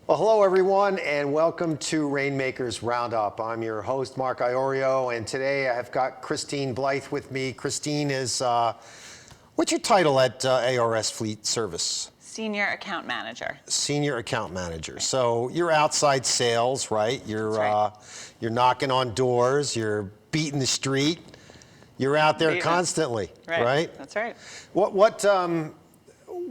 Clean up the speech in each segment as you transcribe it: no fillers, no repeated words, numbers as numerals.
Well, hello everyone, and welcome to Rainmakers Roundup. I'm your host, Mark Iorio, and today I've got Christine Blithe with me. Christine is, what's your title at ARS Fleet Service? Senior Account Manager. Senior Account Manager. Right. So you're outside sales, right? You're you're knocking on doors, you're beating the street, you're out there constantly, right? That's right.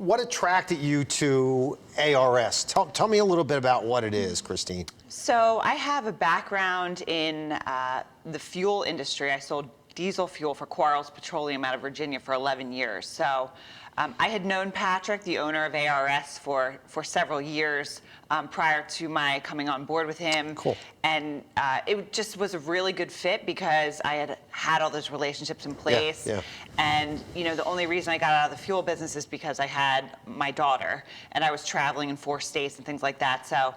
What attracted you to ARS? Tell me a little bit about what it is, Christine. So I have a background in the fuel industry. I sold diesel fuel for Quarles Petroleum out of Virginia for 11 years. So I had known Patrick, the owner of ARS, for several years prior to my coming on board with him. Cool. And it just was a really good fit because I had all those relationships in place. Yeah. And you know, the only reason I got out of the fuel business is because I had my daughter and I was traveling in 4 states and things like that. So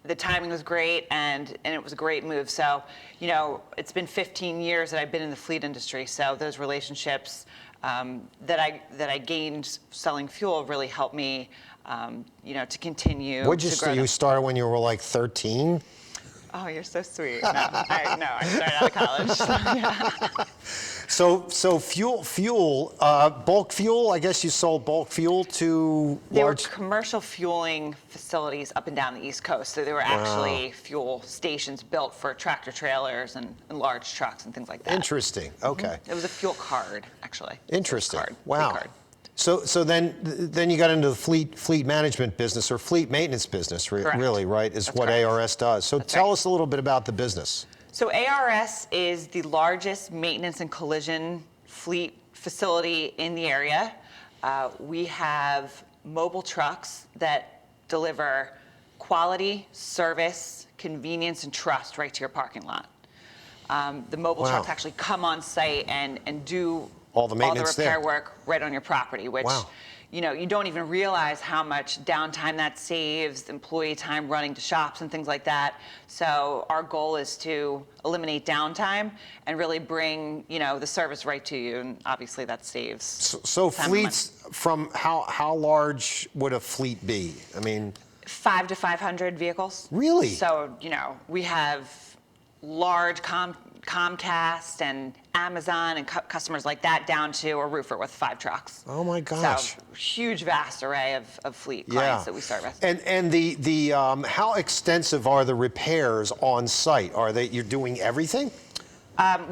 the timing was great and it was a great move. So, you know, it's been 15 years that I've been in the fleet industry. So those relationships that I gained selling fuel really helped me, you know, to continue. You started when you were like 13? Oh, you're so sweet. No, I started out of college. So, yeah. So fuel, bulk fuel, I guess you sold bulk fuel to They large... were commercial fueling facilities up and down the East Coast. So they were actually fuel stations built for tractor trailers and large trucks and things like that. Interesting, okay. It was a fuel card, actually. Interesting, Card. wow. Fleet card. So then you got into the fleet management business or fleet maintenance business, really, right? Is That's what correct. ARS does. So tell us a little bit about the business. So ARS is the largest maintenance and collision fleet facility in the area. We have mobile trucks that deliver quality, service, convenience, and trust right to your parking lot. The mobile trucks actually come on site and do all the maintenance repair work right on your property, which you know, you don't even realize how much downtime that saves, employee time running to shops and things like that. So our goal is to eliminate downtime and really bring, you know, the service right to you, and obviously that saves. So fleets, from how large would a fleet be? I mean, 500 to 500 vehicles. Really? So, you know, we have large Comcast and Amazon and customers like that, down to a roofer with 5 trucks. Oh my gosh! So huge, vast array of fleet clients that we service. And the how extensive are the repairs on site? You're doing everything?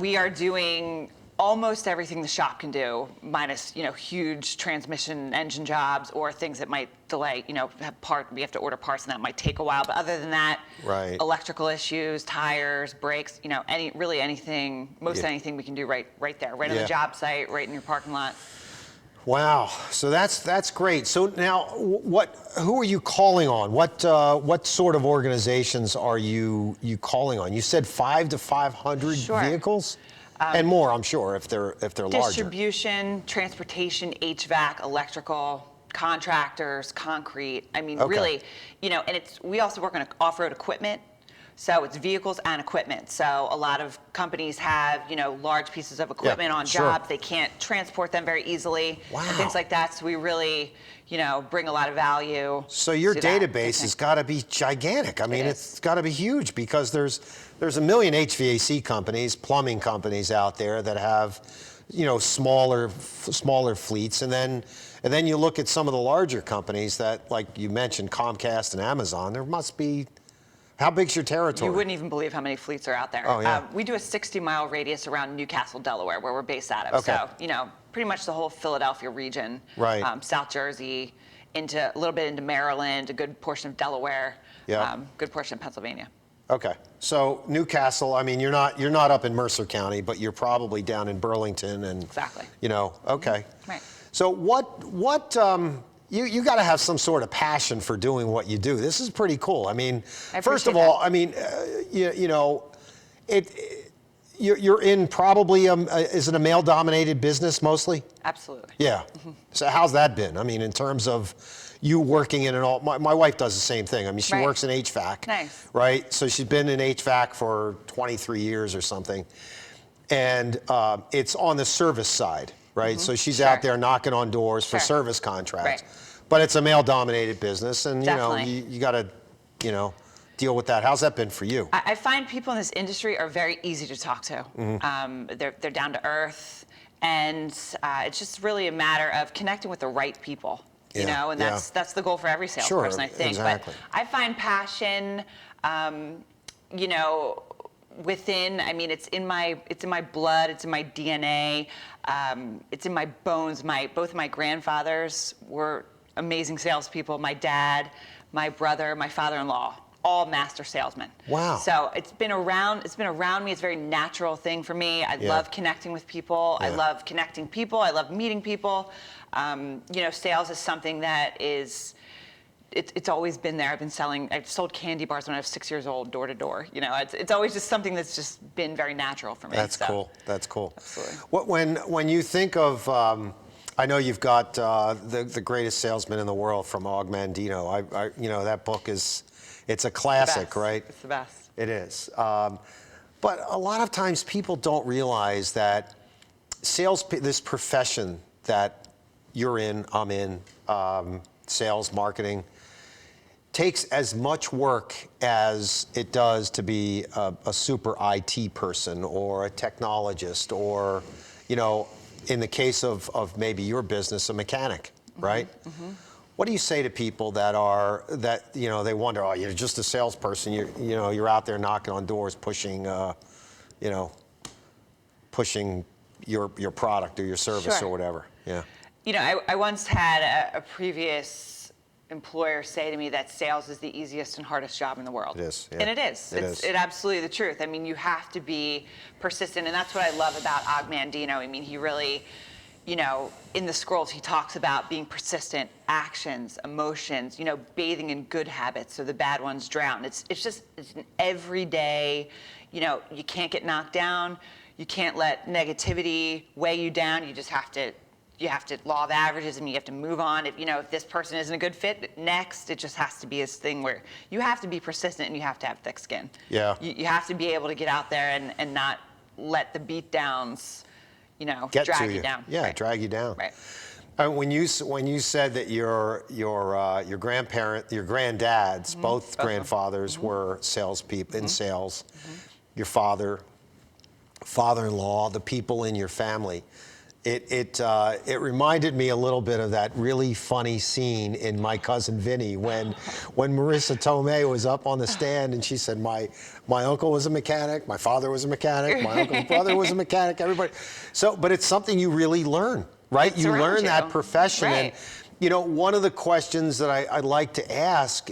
We are doing almost everything the shop can do, minus, you know, huge transmission engine jobs or things that might delay, you know, we have to order parts and that might take a while. But other than that, electrical issues, tires, brakes, you know, anything, anything we can do right there, right on the job site, right in your parking lot. Wow, so that's great. So now, who are you calling on? What sort of organizations are you calling on? You said 500 to 500 vehicles? And more, I'm sure, if they're larger. Distribution, transportation, HVAC, electrical, contractors, concrete. I mean, really, you know, and we also work on off-road equipment. So it's vehicles and equipment. So a lot of companies have, you know, large pieces of equipment on jobs. They can't transport them very easily and things like that. So we really, you know, bring a lot of value. So your database has got to be gigantic. I mean, it's got to be huge because there's a million HVAC companies, plumbing companies out there that have, you know, smaller fleets, and then you look at some of the larger companies that, like you mentioned, Comcast and Amazon. There must be. How big's your territory? You wouldn't even believe how many fleets are out there. Oh, yeah. We do a 60-mile radius around Newcastle, Delaware, where we're based out of. So, you know, pretty much the whole Philadelphia region, South Jersey, a little bit into Maryland, a good portion of Delaware, good portion of Pennsylvania. Okay, so Newcastle. I mean, you're not up in Mercer County, but you're probably down in Burlington, and you know. Okay. Right. So You got to have some sort of passion for doing what you do. This is pretty cool. I mean, first of all, I mean, you know, you're in probably is it a male-dominated business mostly? Absolutely. Yeah. So how's that been? I mean, in terms of you working in my wife does the same thing. I mean, she works in HVAC. Nice. Right. So she's been in HVAC for 23 years or something, and it's on the service side. Right, so she's out there knocking on doors for service contracts. But it's a male-dominated business, and Definitely. you got to, deal with that. How's that been for you? I find people in this industry are very easy to talk to. They're down to earth, and it's just really a matter of connecting with the right people. And that's the goal for every salesperson, I think. Exactly. But I find passion, within. I mean, it's in my blood. It's in my DNA. It's in my bones. Both of my grandfathers were amazing salespeople. My dad, my brother, my father-in-law, all master salesmen. Wow. So it's been around me. It's a very natural thing for me. I love connecting with people. Yeah. I love connecting people. I love meeting people. Sales is something that is, it's always been there. I've sold candy bars when I was 6 years old, door to door. It's always just something that's just been very natural for me. That's cool. That's cool. Absolutely. When you think of, I know you've got the greatest salesman in the world from Og Mandino. That book it's a classic, right? It's the best. It is. But a lot of times people don't realize that this profession that you're in, I'm in, sales, marketing, takes as much work as it does to be a super IT person or a technologist or, in the case of maybe your business, a mechanic, right? Mm-hmm. What do you say to people that they wonder, oh, you're just a salesperson, you're out there knocking on doors, pushing your product or your service or whatever? Yeah. I once had a previous employer say to me that sales is the easiest and hardest job in the world. It is. Yeah. And it is. It's absolutely the truth. I mean, you have to be persistent, and that's what I love about Og Mandino. I mean, he really, in the scrolls, he talks about being persistent, actions, emotions, bathing in good habits so the bad ones drown. It's an everyday, you can't get knocked down. You can't let negativity weigh you down. You just have to law of averages, and you have to move on. If this person isn't a good fit, next, it just has to be this thing where you have to be persistent and you have to have thick skin. Yeah. You have to be able to get out there and not let the beat downs, drag you down. Yeah, right. Drag you down. Right. When you said that your granddads, both grandfathers were salespeople in sales, your father-in-law, the people in your family, it reminded me a little bit of that really funny scene in My Cousin Vinny when Marissa Tomei was up on the stand and she said, my uncle was a mechanic, my father was a mechanic, my uncle's brother was a mechanic, everybody. But it's something you really learn, right? You learn that profession. Right. And one of the questions that I'd like to ask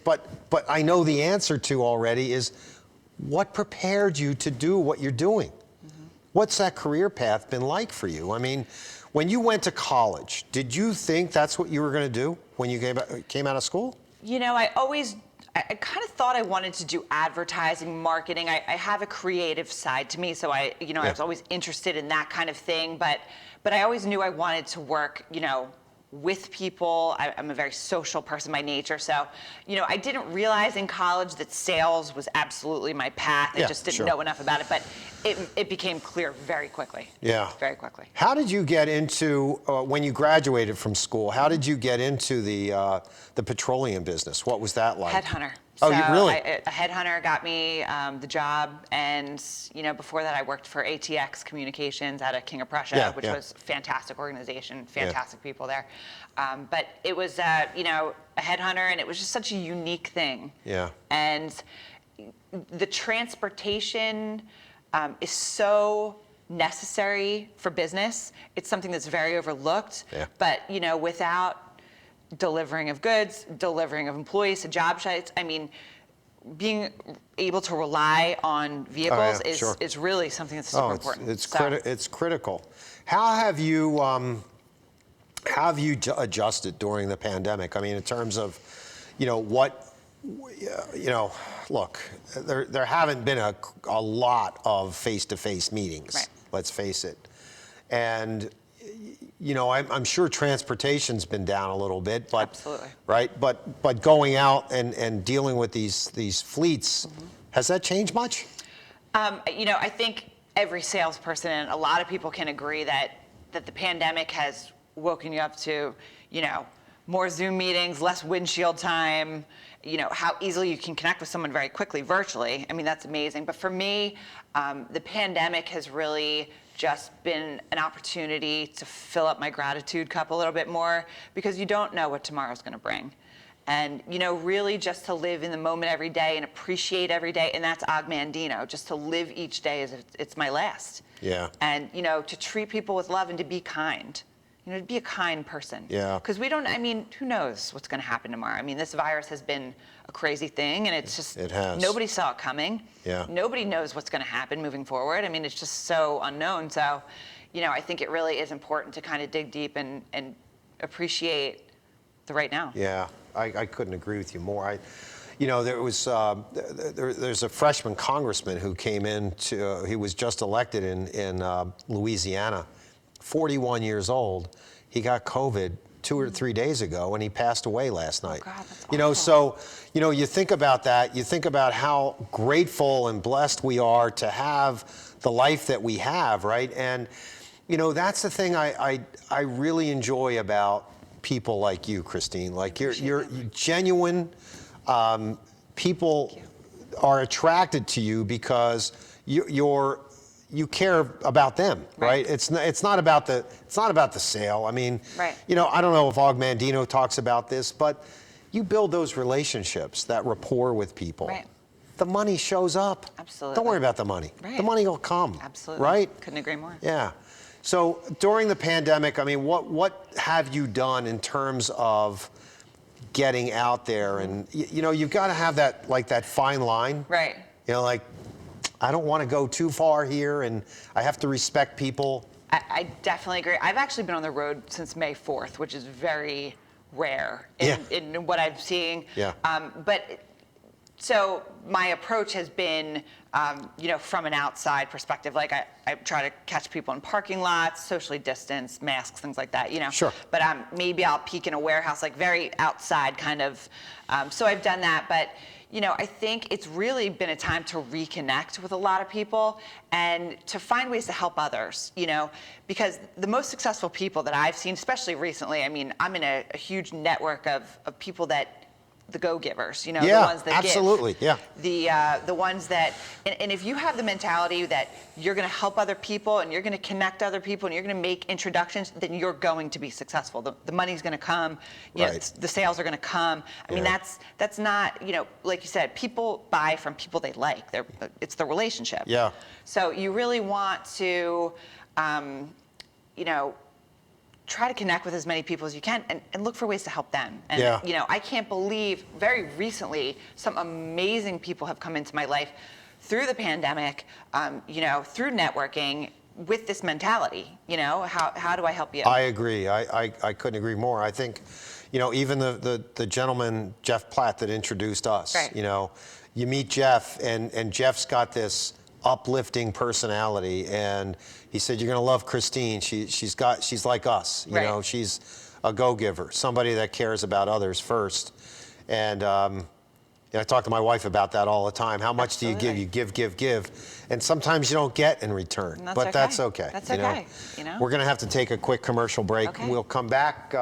but I know the answer to already is, what prepared you to do what you're doing? What's that career path been like for you? I mean, when you went to college, did you think that's what you were going to do when you came out of school? I kind of thought I wanted to do advertising, marketing. I have a creative side to me, so I was always interested in that kind of thing. But I always knew I wanted to work, with people. I'm a very social person by nature, so I didn't realize in college that sales was absolutely my path. I just didn't know enough about it, but it became clear very quickly. Yeah, very quickly. How did you get into when you graduated from school? How did you get into the petroleum business? What was that like? Headhunter. Oh, really? A headhunter got me the job, and before that I worked for ATX Communications out of King of Prussia, which was a fantastic organization, fantastic people there. But it was a headhunter, and it was just such a unique thing. Yeah. And the transportation is so necessary for business. It's something that's very overlooked. Yeah. But without delivering of goods, delivering of employees to job sites. I mean, being able to rely on vehicles is really something that's super important. It's critical. How have you adjusted during the pandemic? I mean, in terms of, look, there haven't been a lot of face-to-face meetings. Right. Let's face it, and. I'm sure transportation's been down a little bit, but absolutely. Right, but going out and dealing with these fleets, has that changed much? I think every salesperson and a lot of people can agree that the pandemic has woken you up to, more Zoom meetings, less windshield time, how easily you can connect with someone very quickly virtually. I mean, that's amazing. But for me, the pandemic has really just been an opportunity to fill up my gratitude cup a little bit more, because you don't know what tomorrow's going to bring. And, really just to live in the moment every day and appreciate every day. And that's Ogmandino, just to live each day as if it's my last. Yeah. And, to treat people with love and to be kind. To be a kind person. Yeah. Because who knows what's going to happen tomorrow? I mean, this virus has been a crazy thing, and it's just, it has. Nobody saw it coming. Yeah. Nobody knows what's going to happen moving forward. I mean, it's just so unknown. So, I think it really is important to kind of dig deep and appreciate the right now. Yeah, I couldn't agree with you more. There was there's a freshman congressman who came in he was just elected in Louisiana, 41 years old. He got COVID 2 or 3 days ago, and he passed away last night. God, that's awful. So you think about that. You think about how grateful and blessed we are to have the life that we have, right? And that's the thing I really enjoy about people like you, Christine. Like you're genuine. People are attracted to you because you care about them, right? It's not about the sale. I mean, right. I don't know if Ogmandino talks about this, but you build those relationships, that rapport with people. Right. The money shows up. Absolutely. Don't worry about the money. Right. The money will come. Absolutely. Right? Couldn't agree more. Yeah. So during the pandemic, I mean, what have you done in terms of getting out there? And you've got to have that fine line. Right. Like, I don't want to go too far here, and I have to respect people. I definitely agree. I've actually been on the road since May 4th, which is very rare in what I'm seeing. Yeah. So my approach has been, from an outside perspective. Like I try to catch people in parking lots, socially distanced, masks, things like that. Sure. But maybe I'll peek in a warehouse, like very outside kind of. So I've done that, but. I think it's really been a time to reconnect with a lot of people and to find ways to help others, because the most successful people that I've seen, especially recently, I mean, I'm in a huge network of people that, the go-givers, the ones that absolutely. give. Yeah. The ones that, and if you have the mentality that you're going to help other people and you're going to connect other people and you're going to make introductions, then you're going to be successful. The money's going to come, the sales are going to come. I mean, that's not, like you said, people buy from people they like. It's the relationship. Yeah. So you really want to, try to connect with as many people as you can and look for ways to help them. And, I can't believe very recently some amazing people have come into my life through the pandemic, through networking with this mentality. How do I help you? I agree. I couldn't agree more. I think, even the gentleman, Jeff Platt, that introduced us, right. You meet Jeff and Jeff's got this uplifting personality, and he said, you're going to love Christine. She's like us, right. She's a go-giver, somebody that cares about others first. And I talk to my wife about that all the time. How much do you give? You give. And sometimes you don't get in return, but that's okay. That's okay. We're going to have to take a quick commercial break. Okay. We'll come back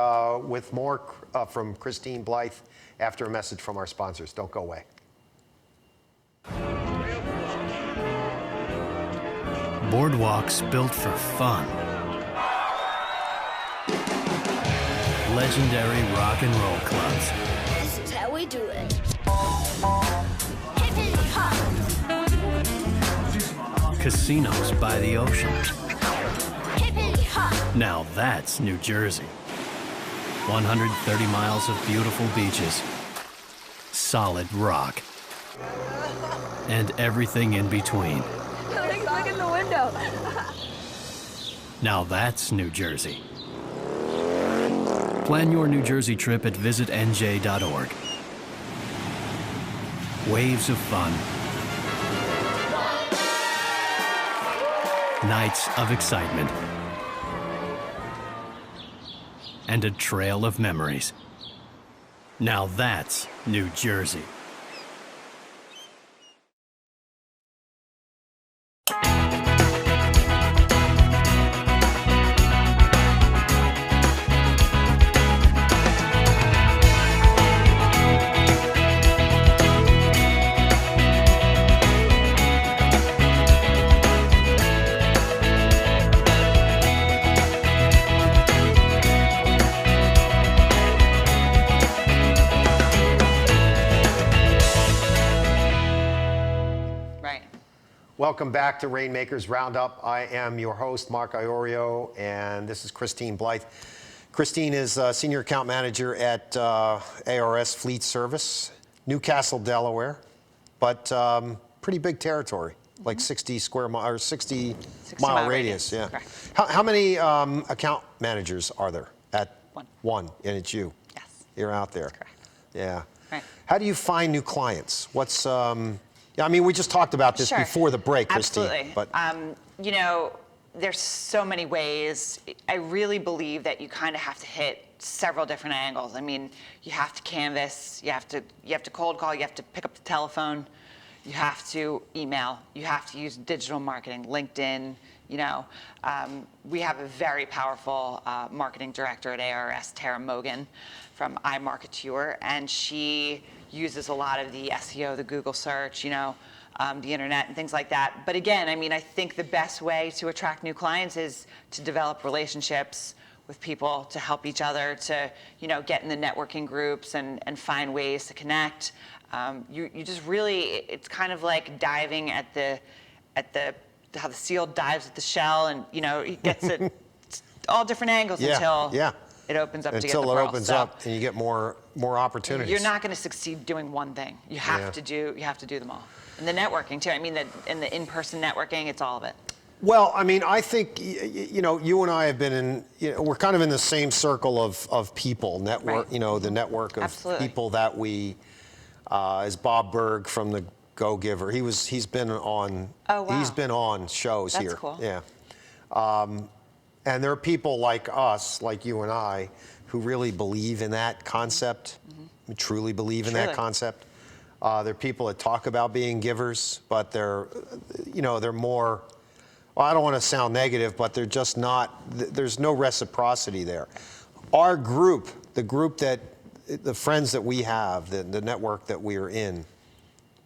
with more from Christine Blithe after a message from our sponsors. Don't go away. Boardwalks built for fun. Legendary rock and roll clubs. This is how we do it. Hippity hop. Casinos by the ocean. Hippity hop. Now that's New Jersey. 130 miles of beautiful beaches. Solid rock. And everything in between. Look in the window. Now that's New Jersey. Plan your New Jersey trip at visitnj.org. Waves of fun. Nights of excitement. And a trail of memories. Now that's New Jersey. Welcome back to Rainmakers Roundup. I am your host, Mark Iorio, and this is Christine Blithe. Christine is Senior Account Manager at ARS Fleet Service, Newcastle, Delaware, but pretty big territory, like 60 square mile or 60 mile radius. Yeah. Correct. How many account managers are there at One. One, and it's you. Yes. You're out there. That's correct. Yeah. Right. How do you find new clients? What's I mean, we just talked about this Sure. before the break, Christine. Absolutely. But You know, there's so many ways. I really believe that you kind of have to hit several different angles. I mean, you have to canvas, you have to cold call, you have to pick up the telephone, you have to email, you have to use digital marketing, LinkedIn. You know, we have a very powerful marketing director at ARS, Tara Mogan from iMarketeur, and she uses a lot of the SEO, the Google search, you know, the internet and things like that. But again, I mean, I think the best way to attract new clients is to develop relationships with people, to help each other, to, you know, get in the networking groups and find ways to connect. You just really, it's kind of like diving at how the seal dives at the shell, and, you know, it gets it all different angles until it opens up to get the until it pearl. opens So up and you get more opportunities. you're not going to succeed doing one thing. You have to do them all. And the networking too. I mean, in the in-person networking, it's all of it. Well, I mean, I think, you know, you and I have been in, you know, we're kind of in the same circle of people, network, Right. you know, the network of Absolutely. people that we, as Bob Berg from the Go Giver, he's been on, Oh, wow. he's been on shows That's here. cool. Yeah. And there are people like us, like you and I, who really believe in that concept, truly believe in that Truly. concept. There are people that talk about being givers, but they're, you know, they're more, well, I don't want to sound negative, but they're just not, there's no reciprocity there. Our group, the friends that we have, the network that we are in,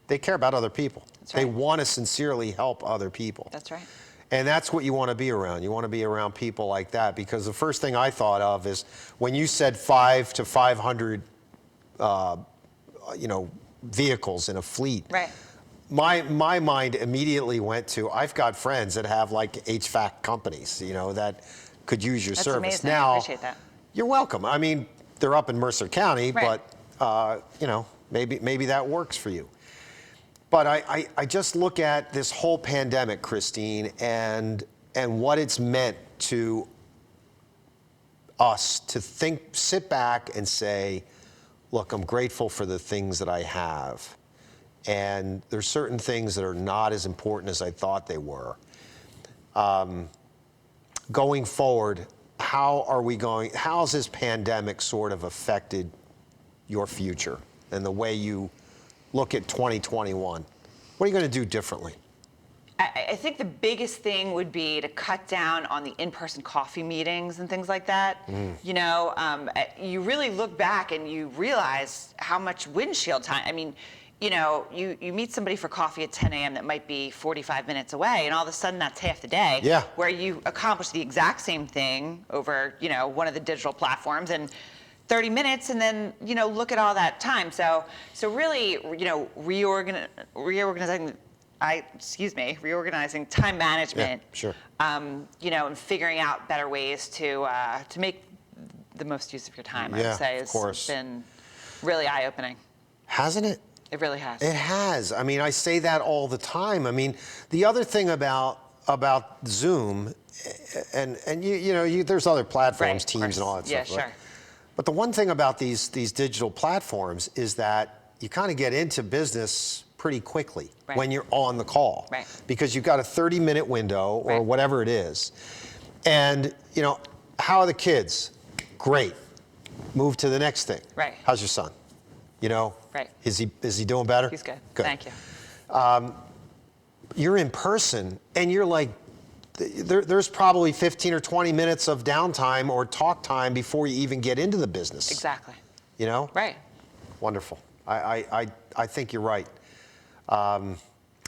they care about other people. That's They right. want to sincerely help other people. That's right. And that's what you want to be around. You want to be around people like that, because the first thing I thought of is when you said 5 to 500, you know, vehicles in a fleet. Right. My mind immediately went to, I've got friends that have like HVAC companies, you know, that could use your That's service. amazing. Now, I appreciate that. you're welcome. I mean, they're up in Mercer County, Right. but you know, maybe that works for you. But I just look at this whole pandemic, Christine, and what it's meant to us to sit back and say, look, I'm grateful for the things that I have. And there's certain things that are not as important as I thought they were. Going forward, how has this pandemic sort of affected your future and the way you look at 2021? What are you going to do differently? I think the biggest thing would be to cut down on the in-person coffee meetings and things like that. You know, you really look back and you realize how much windshield time. I mean, you know, you meet somebody for coffee at 10 a.m. that might be 45 minutes away, and all of a sudden that's half the day. Yeah. Where you accomplish the exact same thing over, you know, one of the digital platforms and 30 minutes, and then, you know, look at all that time. So really, you know, reorganizing time management. Yeah, sure. You know, and figuring out better ways to make the most use of your time. I Yeah, would say of course. has been really eye-opening. Hasn't it? It really has. It has. I mean, I say that all the time. I mean, the other thing about Zoom, and you know, there's other platforms, Right, of Teams, course. and all that Yeah, stuff. right? sure. But the one thing about these digital platforms is that you kind of get into business pretty quickly Right. when you're on the call, Right. because you've got a 30-minute window or Right. whatever it is. And you know, how are the kids? Great. Move to the next thing. Right. How's your son? You know? Right. Is he doing better? He's good. Good. Thank you. You're in person and you're like, there's probably 15 or 20 minutes of downtime or talk time before you even get into the business. Exactly. You know? Right. Wonderful. I think you're right. And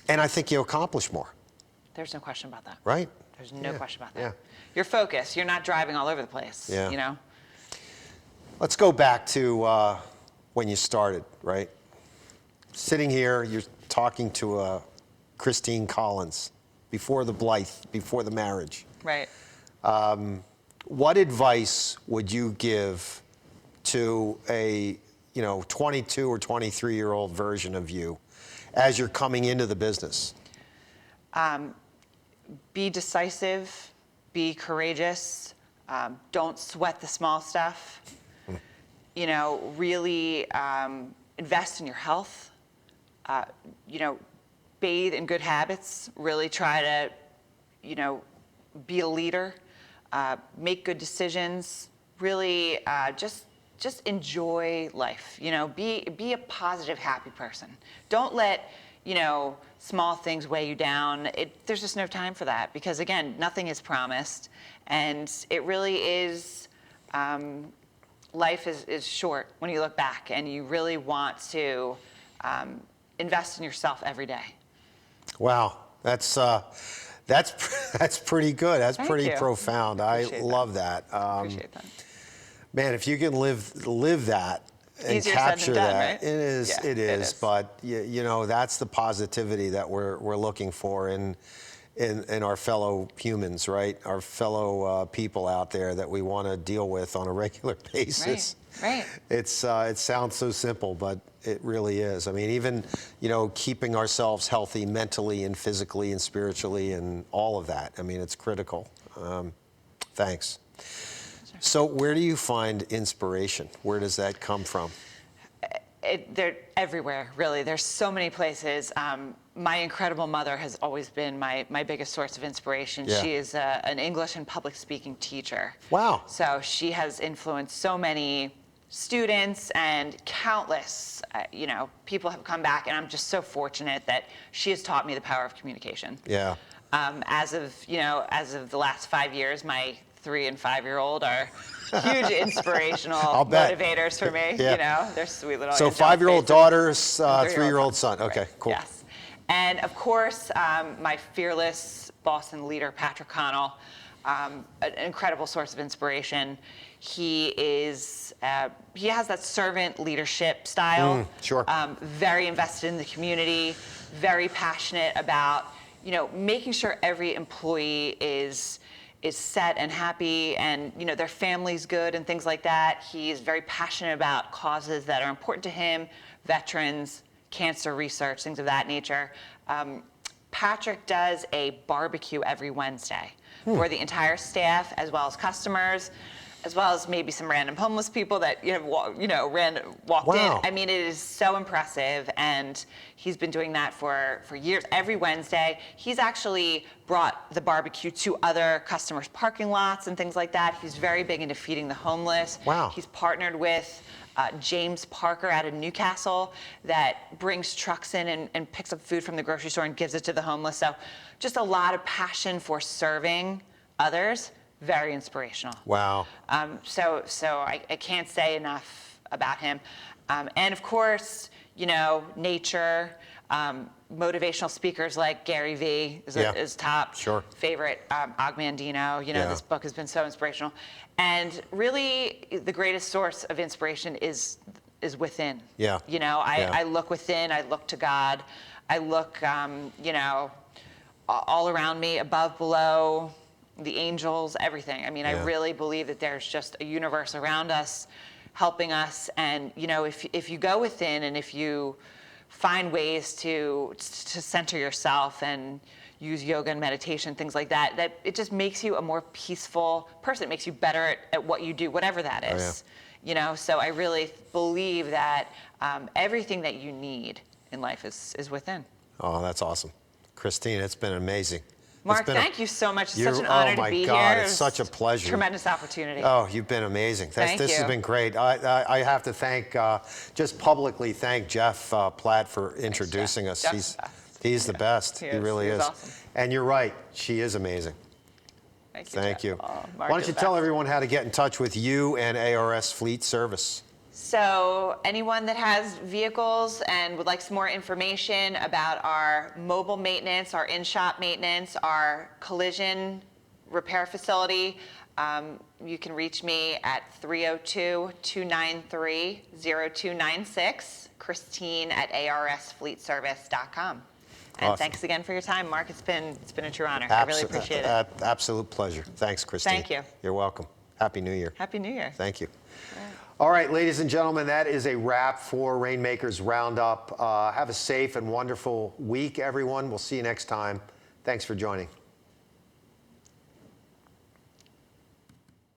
I think you accomplish more, There's no question about that. right? There's no Yeah, question about that. yeah. You're focused. You're not driving all over the place. Yeah. You know? Let's go back to when you started, right? Sitting here, you're talking to a Christine Collins, before the Blythe, before the marriage. Right. What advice would you give to a 22 or 23-year-old version of you as you're coming into the business? Be decisive, be courageous, don't sweat the small stuff. Really invest in your health. Bathe in good habits. Really try to, be a leader. Make good decisions. Really just enjoy life. Be a positive, happy person. Don't let small things weigh you down. There's just no time for that, because again, nothing is promised, and it really is. Life is short when you look back, and you really want to invest in yourself every day. Wow, that's pretty good. That's Thank pretty you. profound. I Appreciate love that. Appreciate that. Man, if you can live that and Easier said than capture done, that, right? it is. Yeah, It it is. is. But that's the positivity that we're looking for in our fellow humans, right? Our fellow people out there that we want to deal with on a regular basis. Right. It sounds so simple, but it really is. I mean, even keeping ourselves healthy mentally and physically and spiritually and all of that. I mean, it's critical. Thanks. So where do you find inspiration? Where does that come from? They're everywhere, really. There's so many places. My incredible mother has always been my biggest source of inspiration. Yeah. She is an English and public speaking teacher. Wow. So she has influenced so many students, and countless, people have come back, and I'm just so fortunate that she has taught me the power of communication. Yeah. As of the last 5 years, my 3 and 5-year-old are huge inspirational I'll bet. motivators for me. Yeah. They're sweet little. So angelic 5-year-old faces. daughters, And 3-year-old son. Okay, Right. cool. Yes. And of course, my fearless boss and leader, Patrick Connell, an incredible source of inspiration. He has that servant leadership style. Sure. Very invested in the community, very passionate about, making sure every employee is set and happy, and their family's good and things like that. He's very passionate about causes that are important to him, veterans, cancer research, things of that nature. Patrick does a barbecue every Wednesday for the entire staff, as well as customers, as well as maybe some random homeless people that walked Wow. in. I mean, it is so impressive, and he's been doing that for years. Every Wednesday, he's actually brought the barbecue to other customers' parking lots and things like that. He's very big into feeding the homeless. Wow. He's partnered with James Parker out of Newcastle that brings trucks in and picks up food from the grocery store and gives it to the homeless. So just a lot of passion for serving others. Very inspirational. Wow. So I can't say enough about him. And of course, nature, motivational speakers like Gary Vee is top. Sure. Favorite. Og Mandino, Yeah. this book has been so inspirational. And really, the greatest source of inspiration is within. Yeah. I look within, I look to God, I look, all around me, above, below, the angels, everything. I mean, Yeah. I really believe that there's just a universe around us helping us. And, if you go within, and if you find ways to center yourself and use yoga and meditation, things like that, that it just makes you a more peaceful person. It makes you better at what you do, whatever that is. So I really believe that everything that you need in life is within. Oh, that's awesome. Christine, it's been amazing. Mark, thank you so much. It's such an honor to be here. Oh my God, It it's was such a pleasure. Tremendous opportunity. Oh, you've been amazing. Thank This has you. been great. I have to just publicly thank Jeff Platt for introducing us. Jeff's the best. He's the best. He He is. really He is. is awesome. And you're right. She is amazing. Thank Jeff. you. Oh, Why Mark don't is you the tell best. everyone how to get in touch with you and ARS Fleet Service? So anyone that has vehicles and would like some more information about our mobile maintenance, our in-shop maintenance, our collision repair facility, you can reach me at 302-293-0296, Christine at arsfleetservice.com. And Awesome. thanks again for your time, Mark. It's been a true honor. I really appreciate it. Absolute pleasure. Thanks, Christine. Thank you. You're welcome. Happy New Year. Happy New Year. Thank you. All right, ladies and gentlemen, that is a wrap for Rainmakers Roundup. Have a safe and wonderful week, everyone. We'll see you next time. Thanks for joining.